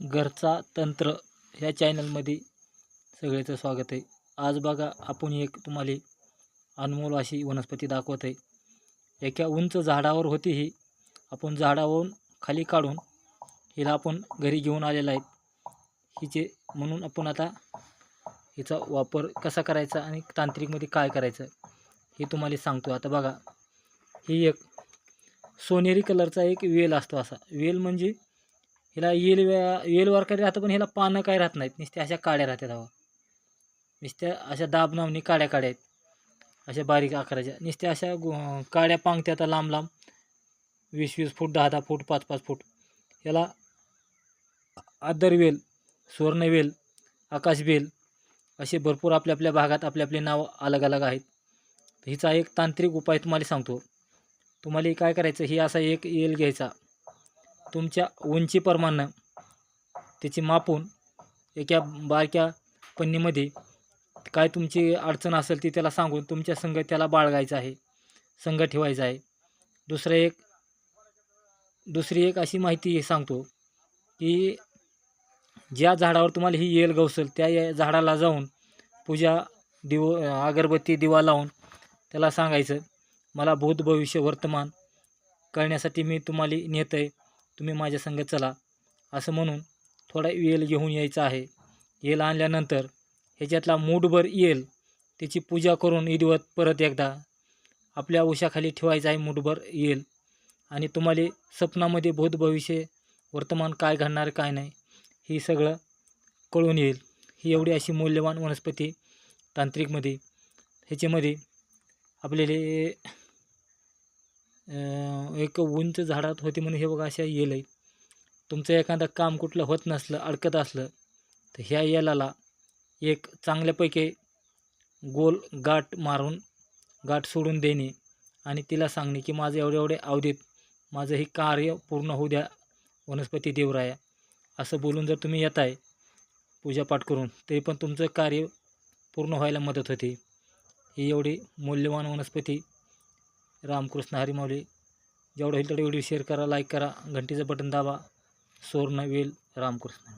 घरचा तंत्र ह्या चॅनलमध्ये सगळ्याचं स्वागत आहे। आज बघा आपण एक तुम्हाला अनमोल अशी वनस्पती दाखवत आहे। एका उंच झाडावर होती ही, आपण झाडावरून खाली काढून हिला आपण घरी घेऊन आलेला आहे। हिचे म्हणून आपण आता हिचा वापर कसा करायचा आणि तांत्रिकमध्ये काय करायचं हे तुम्हाला सांगतो। आता बघा, ही एक सोनेरी कलरचा एक वेल असतो। असा वेल म्हणजे हिला वेलवर काय राहतं, पण हिला पानं काय राहत नाहीत, नुसत्या अशा काड्या राहतात। हवा नुसत्या अशा दाबनावनी काड्या आहेत, अशा बारीक आकाराच्या नुसत्या अशा काड्या पांगत्या आता लांब लांब 20-20 फूट 10-10 फूट 5-5 फूट। याला आदरवेल, स्वर्णवेल, आकाशवेल असे भरपूर आपल्या आपल्या भागात आपले आपले नाव अलग अलग आहेत। हिचा एक तांत्रिक उपाय तुम्हाला सांगतो। तुम्हाला काय करायचं, ही असा एक वेल घ्यायचा, तुमच्या उंचीप्रमाणे त्याची मापून एका बारक्या पन्नीमध्ये काय तुमची अडचण असेल ती त्याला सांगून तुमच्या संग त्याला बाळगायचं आहे, संग ठेवायचं आहे। दुसरी एक अशी माहिती सांगतो की ज्या झाडावर तुम्हाला ही येल गवसेल त्या झाडाला जाऊन पूजा अगरबत्ती दिवा लावून त्याला सांगायचं, मला भूत भविष्य वर्तमान करण्यासाठी मी तुम्हाला नेत आहे, तुम्ही माझ्या संग चला, असं म्हणून थोडा येल घेऊन यायचा आहे। येल आणल्यानंतर ह्याच्यातला मूठभर येल त्याची पूजा करून विधिवत परत एकदा आपल्या उशाखाली ठेवायचं आहे मूठभर येल। आणि तुम्हाला स्वप्नामध्ये भूत भविष्य वर्तमान काय घडणार काय नाही हे सगळं कळून येईल। ही एवढी अशी मूल्यवान वनस्पती तांत्रिकमध्ये ह्याच्यामध्ये आपल्याला एक उंच झाडात होती म्हणून हे बघा अशा येल आहे। तुमचं एखादं काम कुठलं होत नसलं, अडकत असलं तर ह्या येलाला एक चांगल्यापैकी गोल गाठ मारून गाठ सोडून देणे आणि तिला सांगणे की माझं एवढे अवधीत माझं हे कार्य पूर्ण होऊ द्या वनस्पती देवराया, असं बोलून जर तुम्ही येत आहे पूजापाठ करून, तरी पण तुमचं कार्य पूर्ण व्हायला मदत होते। ही एवढी मूल्यवान वनस्पती रामकृष्ण हरी माऊली। जेवढं होईल तेवढं व्हिडिओ शेअर करा, लाईक करा, घंटीचं बटन दाबा। स्वर्णवेल रामकृष्ण।